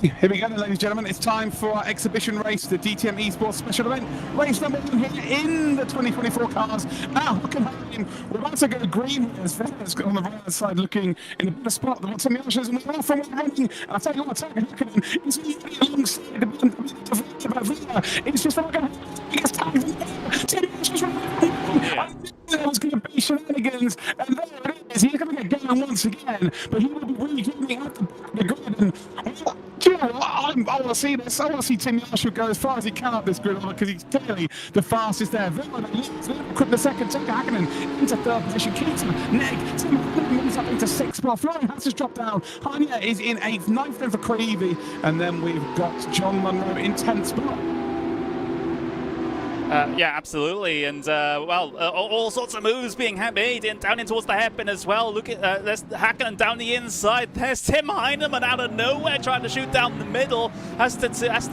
Here we go, ladies and gentlemen. It's time for our exhibition race, the DTM Esports special event. Race number 1 here in the 2024 cars at Hockenheim. We're about to go green here as Veda's on the right side looking in a better spot than what Tim Yasha's and we're off from running. I'll tell you what, Hockenheim is really alongside the Veda. It's just like a biggest tag. Tim Yasha's running. There was going to be shenanigans, and there it is. He's going to get going once again, but he will be really getting at the back of the grid. And do you know what? I want to see this. I want to see Tim Yasha go as far as he can up this grid because he's clearly the fastest there. Villa leads the second, Tucker Hakkinen into third position. Keita, Neg, Tim moves up into sixth spot. Florian has just dropped down. Hanya is in eighth, ninth then for Creevy, and then we've got John Munro in 10th spot. Yeah, absolutely, and well, all sorts of moves being made down in towards the hairpin as well. Look at there's Hakkinen down the inside. There's Tim Heinemann out of nowhere trying to shoot down the middle. Has to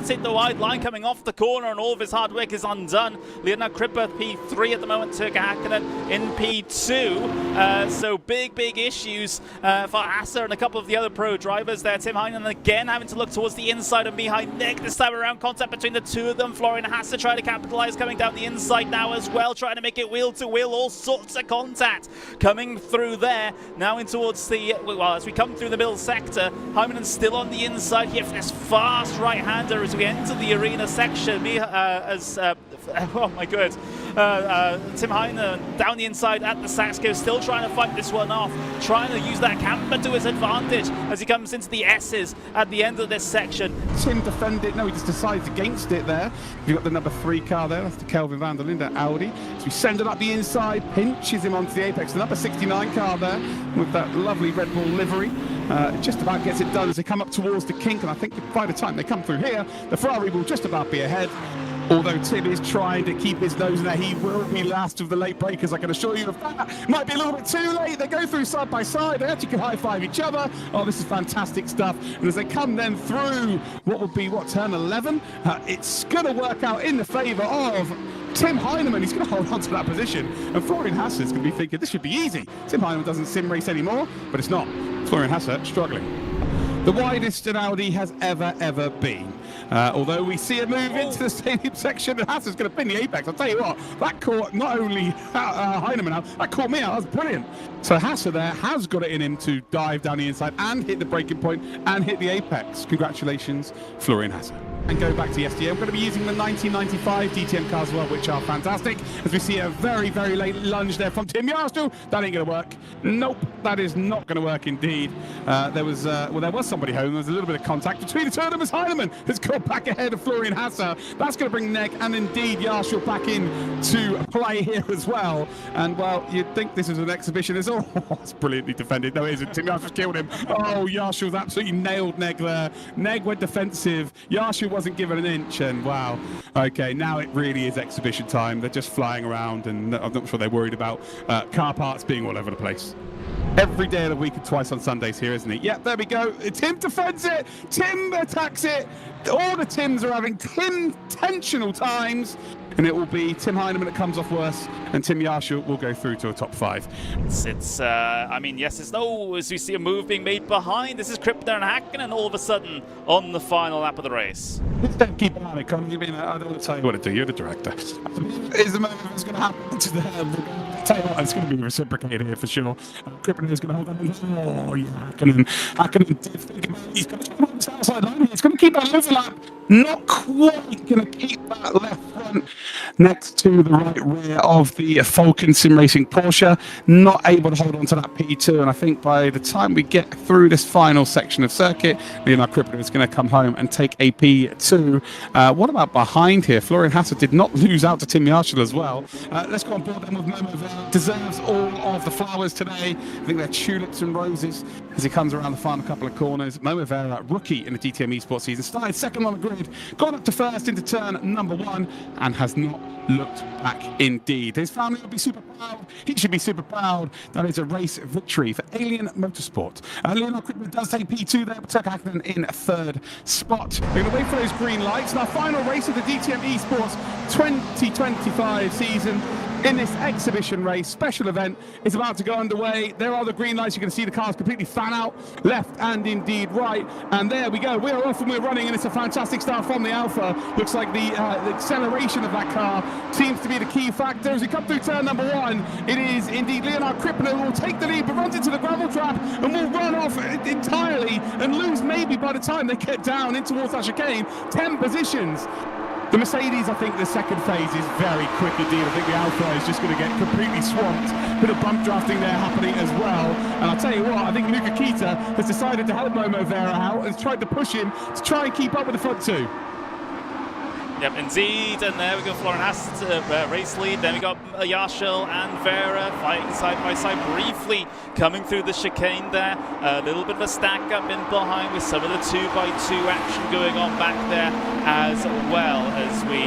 take the wide line coming off the corner, and all of his hard work is undone. Leonard Kripper P3 at the moment. Tucker Hakkinen in P2. So big issues for Asa and a couple of the other pro drivers there. Tim Heinemann again having to look towards the inside of Mihai Nek. This time around, contact between the two of them. Florian Hassa trying to capitalize. Coming down the inside now as well, trying to make it wheel to wheel, all sorts of contact coming through there. Now in towards the, well, as we come through the middle sector, Heinemann still on the inside here for this fast right-hander as we enter the arena section. Oh my god, Tim Heinemann down the inside at the Saxco, still trying to fight this one off, trying to use that camper to his advantage as he comes into the S's at the end of this section. Tim defended, no, he just decides against it there. You've got the number 3 car there, that's the Kelvin van der Linde Audi. So we send it up the inside, pinches him onto the apex. The number 69 car there with that lovely Red Bull livery. Just about gets it done as they come up towards the kink, and I think by the time they come through here, the Ferrari will just about be ahead. Although Tim is trying to keep his nose in there, he will be last of the late breakers, I can assure you of that. Might be a little bit too late. They go through side by side. They actually can high-five each other. Oh, this is fantastic stuff. And as they come then through what would be, turn 11? It's going to work out in the favour of Tim Heinemann. He's going to hold on to that position. And Florian Hasse is going to be thinking, this should be easy. Tim Heinemann doesn't sim race anymore, but it's not. Florian Hasse struggling. The widest an Audi has ever been. Although we see a move into the stadium section, and Hasser's going to pin the apex. I'll tell you what, that caught not only Heinemann out, that caught me out. That was brilliant. So Hasser there has got it in him to dive down the inside and hit the braking point and hit the apex. Congratulations, Florian Hasser. And go back to yesterday, I'm going to be using the 1995 DTM cars as well, which are fantastic. As we see a very late lunge there from Tim Yastel. That ain't going to work. Nope, that is not going to work indeed. There was somebody home. There was a little bit of contact between the two of them as Heinemann has got back ahead of Florian Hasser. That's going to bring Neg and indeed Yastel back in to play here as well. And well, you'd think this is an exhibition. It's it's brilliantly defended. No, it isn't. Tim Yastel's killed him. Oh, Yastel's absolutely nailed Neg there. Neg went defensive. Yastel wasn't given an inch, and wow. Okay, now it really is exhibition time. They're just flying around, and I'm not sure they're worried about car parts being all over the place. Every day of the week and twice on Sundays here, isn't it? Yeah, there we go. Tim defends it. Tim attacks it. All the Tims are having tensional times. And it will be Tim Heinemann that comes off worse, and Tim Yasha will go through to a top 5. I mean, yes, it's no, as we see a move being made behind. This is Kripner and Hakkinen all of a sudden on the final lap of the race. Don't keep an eye on it, Con. I don't want to tell you what to do. You're the director. Is the moment that's going to happen to them? Tell you what, it's going to be reciprocated here for sure. Kripner is going to hold on. Oh, yeah, Hakkinen did think about it. He's going to keep on the outside line. He's going to keep that overlap. Not quite going to keep that left front next to the right rear of the Falcon Sim Racing Porsche. Not able to hold on to that P2, and I think by the time we get through this final section of circuit, Leonard Kripner is going to come home and take a P2. What about behind here? Florian Hasse did not lose out to Tim Yastel as well. Let's go on board then with Momo Vera. Deserves all of the flowers today. I think they're tulips and roses as he comes around the final couple of corners. Momo Vera, rookie in the DTM Esports season, started second on the grid, got up to first into turn number 1, and has not looked back indeed. His family will be super proud. He should be super proud. That is a race victory for Alien Motorsport. Leonard Kripner does take P2 there, but Tucker Hakkinen in 3rd spot. We're going to wait for those green lights. And our final race of the DTM Esports 2025 season. in this exhibition race, special event is about to go underway. There are the green lights. You can see the cars completely fan out, left and indeed right. And there we go. We are off and we're running, and it's a fantastic start from the Alpha. Looks like the acceleration of that car seems to be the key factor. As we come through turn number 1, it is indeed Leonard Krippner who will take the lead, but runs into the gravel trap and will run off entirely and lose maybe by the time they get down in towards that chicane 10 positions. The Mercedes, I think the second phase is very quick indeed. I think the Alpha is just going to get completely swamped. Bit of bump drafting there happening as well. And I'll tell you what, I think Luca Kita has decided to help Momo Vera out and has tried to push him to try and keep up with the front two. Yep, indeed, and there we go, Florian Haas race lead. Then we got Yarshil and Vera fighting side by side briefly, coming through the chicane there. A little bit of a stack up in behind with some of the 2x2 action going on back there as well, as we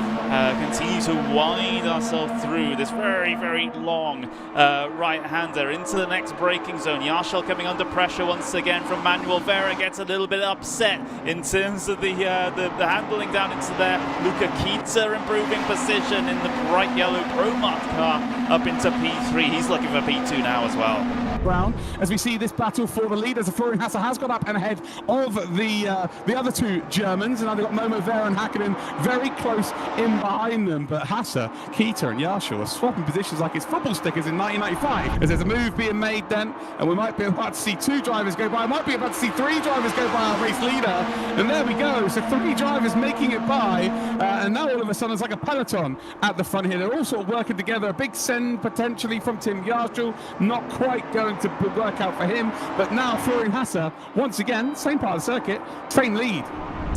continue to wind ourselves through this very, very long right-hander into the next braking zone. Yarshil coming under pressure once again from Manuel. Vera gets a little bit upset in terms of the handling down into there. Luca Kita improving position in the bright yellow Pro-Mark car up into P3. He's looking for P2 now as well. Brown, as we see this battle for the lead, as Florian Hasse has got up and ahead of the other two Germans, and now they've got Momo Vera and Hakkinen very close in behind them. But Hasse, Kita and Yarshil are swapping positions like it's football stickers in 1995, as there's a move being made then, and we might be about to see 2 drivers go by. I might be about to see 3 drivers go by our race leader, and there we go. So 3 drivers making it by, and now all of a sudden it's like a peloton at the front here. They're all sort of working together. A big send potentially from Tim Yarshil, not quite going to work out for him, but now Florian Hasse once again, same part of the circuit, same lead.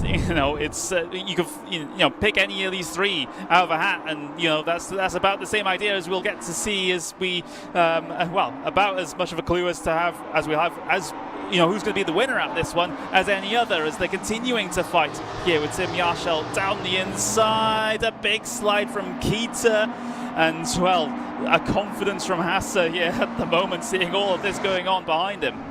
You know, it's you could pick any of these 3 out of a hat, and that's about the same idea as we'll get to see as we well, about as much of a clue as we have who's going to be the winner at this one as any other, as they're continuing to fight here with Tim Yarshil down the inside. A big slide from Kita, and well, a confidence from Hasse here at the moment, seeing all of this going on behind him.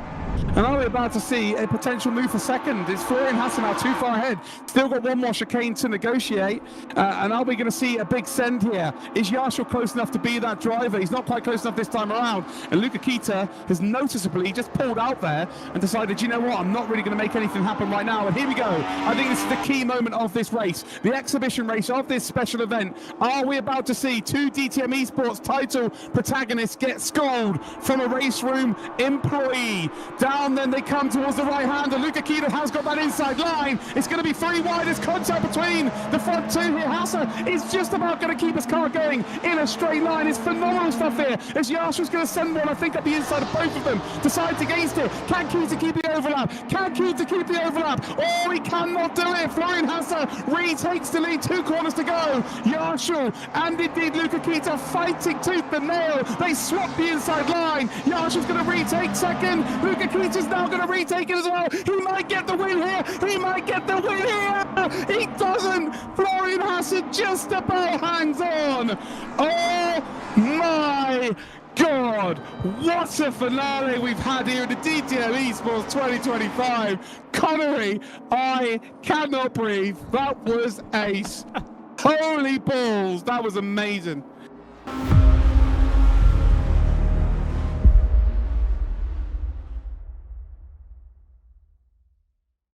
And are we about to see a potential move for second? Is Florian Hasse now too far ahead? Still got one more chicane to negotiate. And are we going to see a big send here? Is Yarshil close enough to be that driver? He's not quite close enough this time around. And Luca Kita has noticeably just pulled out there and decided, you know what, I'm not really going to make anything happen right now. And here we go. I think this is the key moment of this race, the exhibition race of this special event. Are we about to see 2 DTM Esports title protagonists get schooled from a RaceRoom employee? Down then they come towards the right-hander. Luca Kita has got that inside line. It's going to be 3 wide. There's contact between the front 2 here. Hasse is just about going to keep his car going in a straight line. It's phenomenal stuff here. As Yarshil's going to send one, I think, up the inside of both of them. Decides against it. Can Kita keep the overlap? Can Kita keep the overlap? Oh, he cannot do it. Florian Hasse retakes the lead. 2 corners to go. Yarshil and indeed Luca Kita fighting tooth and nail. They swap the inside line. Yarshil's going to retake second. Luca Kita's now going to retake it as well. He might get the win here. He might get the win here. He doesn't. Florian Hasse just about hangs on. Oh my God, what a finale we've had here in the DTM Esports 2025. Connery, I cannot breathe. That was ace. Holy balls, that was amazing.